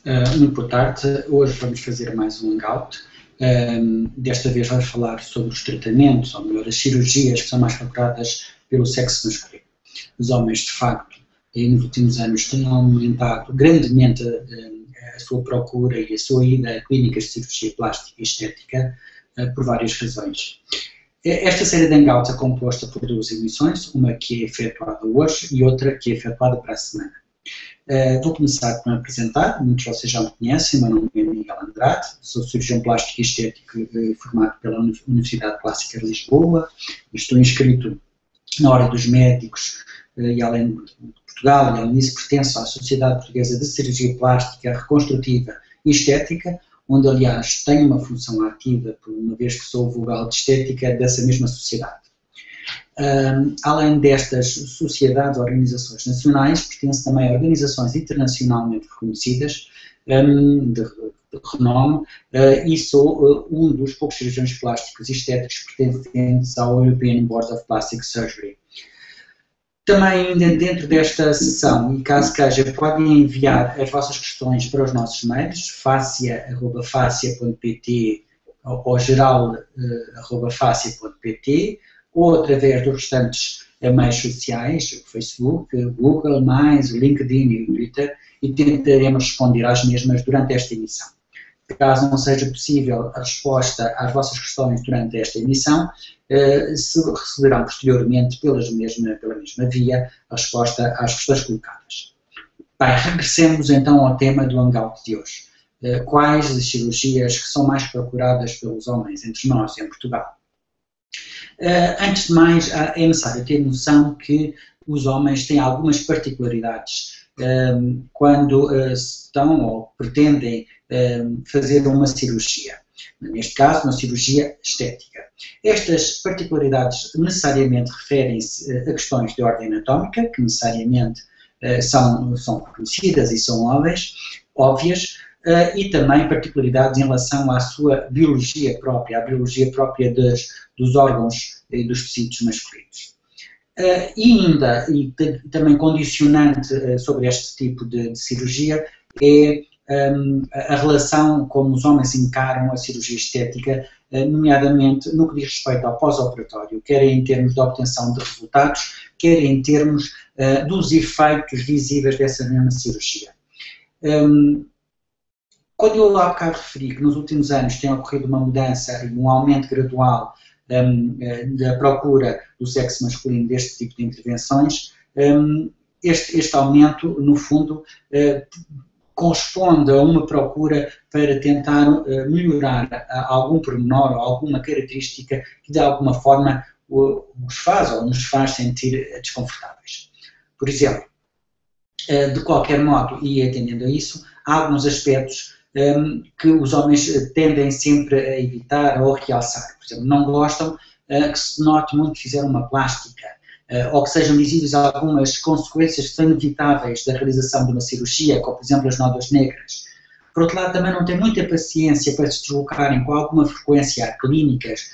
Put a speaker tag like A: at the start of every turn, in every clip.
A: Muito boa tarde. Hoje vamos fazer mais um hangout. Desta vez vamos falar sobre os tratamentos, ou melhor, as cirurgias que são mais procuradas pelo sexo masculino. Os homens, de facto, nos últimos anos têm aumentado grandemente a sua procura e a sua ida a clínicas de cirurgia plástica e estética por várias razões. Esta série de hangouts é composta por duas emissões, uma que é efetuada hoje e outra que é efetuada para a semana. Vou começar por me apresentar. Muitos de vocês já me conhecem. Meu nome é Miguel Andrade, sou cirurgião plástico e estético formado pela Universidade Clássica de Lisboa. Estou inscrito na Ordem dos Médicos e além de Portugal, e além disso pertenço à Sociedade Portuguesa de Cirurgia Plástica, Reconstrutiva e Estética, onde aliás tenho uma função ativa, por uma vez que sou vogal de estética dessa mesma sociedade. Além destas sociedades, organizações nacionais, pertenço também a organizações internacionalmente reconhecidas de renome e sou um dos poucos cirurgiões plásticos e estéticos pertencentes ao European Board of Plastic Surgery. Também dentro desta sessão, e caso queira, podem enviar as vossas questões para os nossos mails, facia@facia.pt ou geral@facia.pt, ou através dos restantes meios sociais, o Facebook, o Google+, o LinkedIn e o Twitter, e tentaremos responder às mesmas durante esta emissão. Caso não seja possível a resposta às vossas questões durante esta emissão, se receberão posteriormente pela mesma via a resposta às questões colocadas. Bem, regressemos então ao tema do hangout de hoje. Quais as cirurgias que são mais procuradas pelos homens entre nós em Portugal? Antes de mais, é necessário ter noção que os homens têm algumas particularidades quando estão ou pretendem fazer uma cirurgia. Neste caso, uma cirurgia estética. Estas particularidades necessariamente referem-se a questões de ordem anatómica, que necessariamente são conhecidas e são óbvias, e também particularidades em relação à sua biologia própria, à biologia própria dos órgãos e dos tecidos masculinos. E também condicionante sobre este tipo de cirurgia é a relação como os homens encaram a cirurgia estética, nomeadamente no que diz respeito ao pós-operatório, quer em termos de obtenção de resultados, quer em termos dos efeitos visíveis dessa mesma cirurgia. Quando eu há bocado referi que nos últimos anos tem ocorrido uma mudança e um aumento gradual da procura do sexo masculino deste tipo de intervenções, este aumento, no fundo, corresponde a uma procura para tentar melhorar algum pormenor ou alguma característica que de alguma forma os faz ou nos faz sentir desconfortáveis. Por exemplo, de qualquer modo, e atendendo a isso, há alguns aspectos que os homens tendem sempre a evitar ou a realçar. Por exemplo, não gostam que se note muito que fizeram uma plástica, ou que sejam visíveis algumas consequências que são inevitáveis da realização de uma cirurgia, como por exemplo as nódoas negras. Por outro lado, também não têm muita paciência para se deslocarem com alguma frequência a clínicas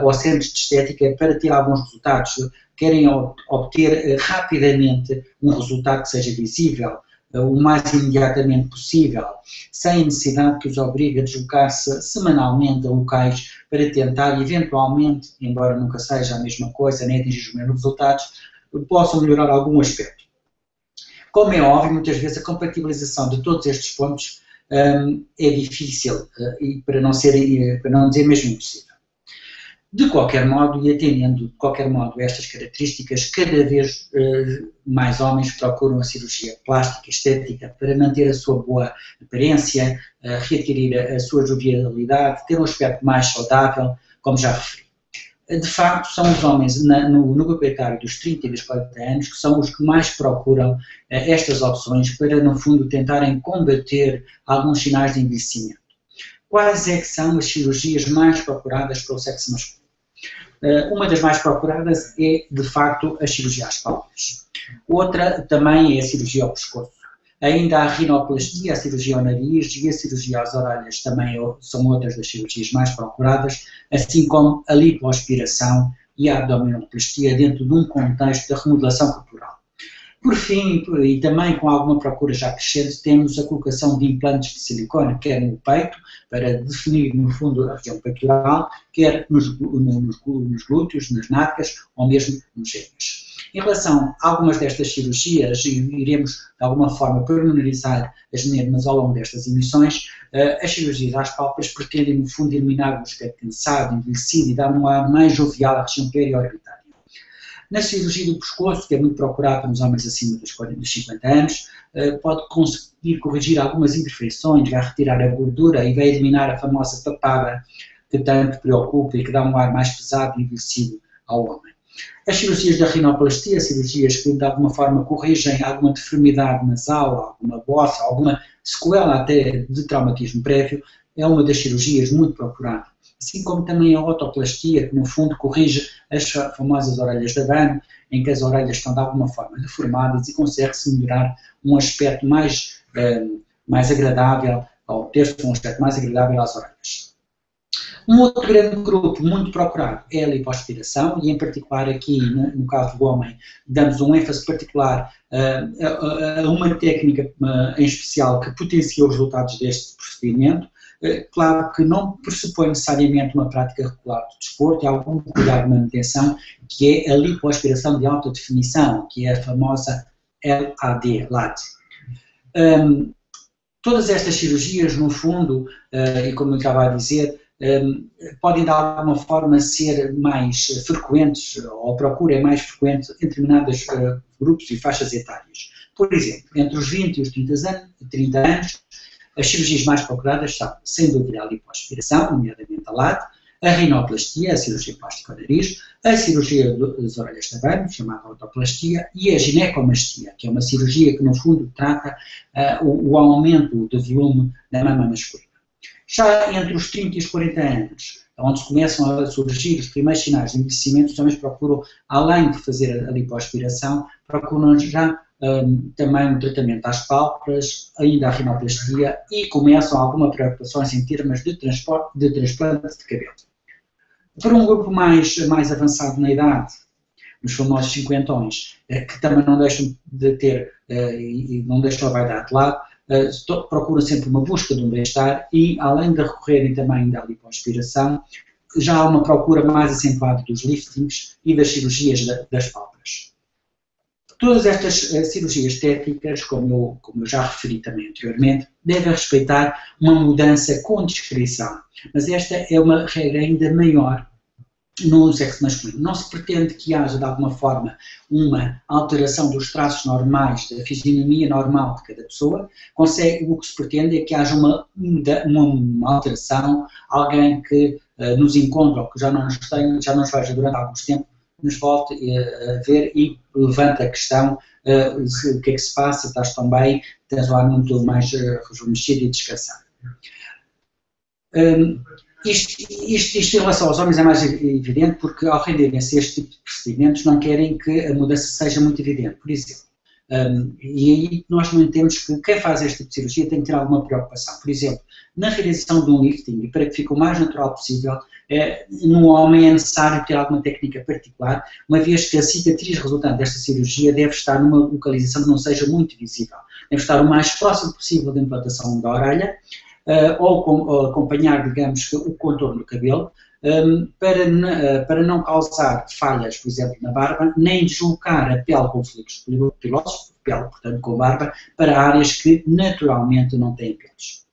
A: ou a centros de estética para ter alguns resultados. Querem obter rapidamente um resultado que seja visível, o mais imediatamente possível, sem necessidade que os obrigue a deslocar-se semanalmente a locais para tentar, eventualmente, embora nunca seja a mesma coisa, nem atingir os mesmos resultados, possam melhorar algum aspecto. Como é óbvio, muitas vezes a compatibilização de todos estes pontos é difícil, e para não dizer mesmo impossível. De qualquer modo, e atendendo de qualquer modo estas características, cada vez mais homens procuram a cirurgia plástica e estética para manter a sua boa aparência, readquirir a sua jovialidade, ter um aspecto mais saudável, como já referi. De facto, são os homens no grupo dos 30 e dos 40 anos que são os que mais procuram estas opções para, no fundo, tentarem combater alguns sinais de envelhecimento. Quais é que são as cirurgias mais procuradas pelo sexo masculino? Uma das mais procuradas é, de facto, a cirurgia às pálpebras. Outra também é a cirurgia ao pescoço. Ainda a rinoplastia, a cirurgia ao nariz e a cirurgia às orelhas também são outras das cirurgias mais procuradas, assim como a lipoaspiração e a abdominoplastia dentro de um contexto da remodelação corporal. Por fim, e também com alguma procura já crescente, temos a colocação de implantes de silicone, quer no peito, para definir, no fundo, a região peitoral, quer nos glúteos, nas nádegas ou mesmo nos gêmeos. Em relação a algumas destas cirurgias, e iremos, de alguma forma, pormenorizar as mesmas ao longo destas emissões, as cirurgias às pálpebras pretendem, no fundo, eliminar o aspecto cansado, envelhecido e dar um ar mais jovial à região periorbitária. Na cirurgia do pescoço, que é muito procurada nos homens acima dos 50 anos, pode conseguir corrigir algumas imperfeições, vai retirar a gordura e vai eliminar a famosa papada que tanto preocupa e que dá um ar mais pesado e envelhecido ao homem. As cirurgias da rinoplastia, cirurgias que de alguma forma corrigem alguma deformidade nasal, alguma bossa, alguma sequela até de traumatismo prévio, é uma das cirurgias muito procuradas. Assim como também a otoplastia, que no fundo corrige as famosas orelhas de abano, em que as orelhas estão de alguma forma deformadas e consegue-se melhorar um aspecto mais agradável, ou ter um aspecto mais agradável às orelhas. Um outro grande grupo muito procurado é a lipoaspiração, e em particular aqui, no caso do homem, damos um ênfase particular a uma técnica em especial que potencia os resultados deste procedimento. Claro que não pressupõe necessariamente uma prática regular do desporto, há algum cuidado de manutenção, que é a lipoaspiração de alta definição, que é a famosa LAD. Todas estas cirurgias, no fundo, e como eu estava a dizer, podem de alguma forma ser mais frequentes, ou a procura é mais frequente em determinados grupos e faixas etárias. Por exemplo, entre os 20 e os 30 anos, as cirurgias mais procuradas são, sem dúvida, a lipoaspiração, nomeadamente a LAD, a rinoplastia, a cirurgia plástica ao nariz, a cirurgia das orelhas de abano, chamada otoplastia, e a ginecomastia, que é uma cirurgia que, no fundo, trata o aumento do volume da mama masculina. Já entre os 30 e os 40 anos, onde começam a surgir os primeiros sinais de envelhecimento, os homens procuram, além de fazer a lipoaspiração, procuram já também um tratamento às pálpebras, ainda a rinoplastia, e começam algumas preocupações em termos de transplante de cabelo. Para um grupo mais avançado na idade, os famosos cinquentões, que também não deixam de ter, e não deixam a vaidade de lado, procuram sempre uma busca de um bem-estar e, além de recorrerem também à lipoaspiração, já há uma procura mais acentuada dos liftings e das cirurgias das pálpebras. Todas estas cirurgias estéticas, como eu já referi também anteriormente, devem respeitar uma mudança com discrição, mas esta é uma regra ainda maior no sexo masculino. Não se pretende que haja, de alguma forma, uma alteração dos traços normais, da fisionomia normal de cada pessoa. O que se pretende é que haja uma alteração, alguém que nos encontra ou que já não nos veja durante algum tempo, nos volte a ver e levanta a questão o que é que se passa, estás tão bem, tens o ar muito mais rejuvenescido e descansado. Isto em relação aos homens é mais evidente porque, ao renderem-se este tipo de procedimentos, não querem que a mudança seja muito evidente, por exemplo. E aí nós não entendemos que quem faz este tipo de cirurgia tem que ter alguma preocupação. Por exemplo, na realização de um lifting, e para que fique o mais natural possível, no homem é necessário ter alguma técnica particular, uma vez que a cicatriz resultante desta cirurgia deve estar numa localização que não seja muito visível. Deve estar o mais próximo possível da implantação da orelha, ou acompanhar, digamos, o contorno do cabelo, para não causar falhas, por exemplo, na barba, nem deslocar a pele com fluidos pilosos, pele, portanto, com barba, para áreas que naturalmente não têm pelos.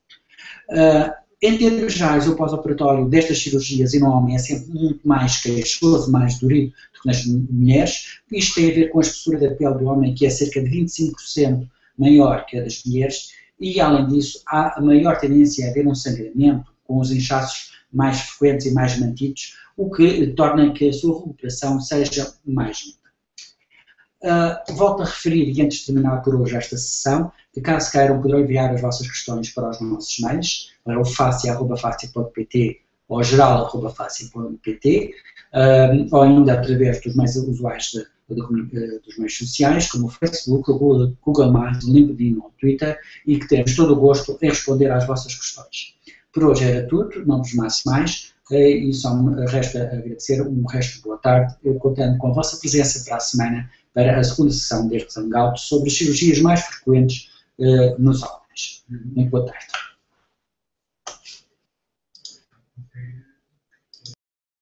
A: Em termos gerais, o pós-operatório destas cirurgias e no homem é sempre muito mais queixoso, mais dorido do que nas mulheres. Isto tem a ver com a espessura da pele do homem, que é cerca de 25% maior que a das mulheres, e, além disso, há a maior tendência a haver um sangramento, com os inchaços mais frequentes e mais mantidos, o que torna que a sua recuperação seja mais lenta. Volto a referir, e antes de terminar por hoje esta sessão, que caso queiram poderão enviar as vossas questões para os nossos mails, para o facia@facia.pt ou geral@facia.pt, ou ainda através dos meios usuais dos meios sociais, como o Facebook, o Google+, o LinkedIn ou o Twitter, e que teremos todo o gosto em responder às vossas questões. Por hoje era tudo, não vos maço mais, e só me resta agradecer um resto de boa tarde, eu contando com a vossa presença para a semana para a segunda sessão deste Hangout sobre as cirurgias mais frequentes nos homens. Muito boa tarde.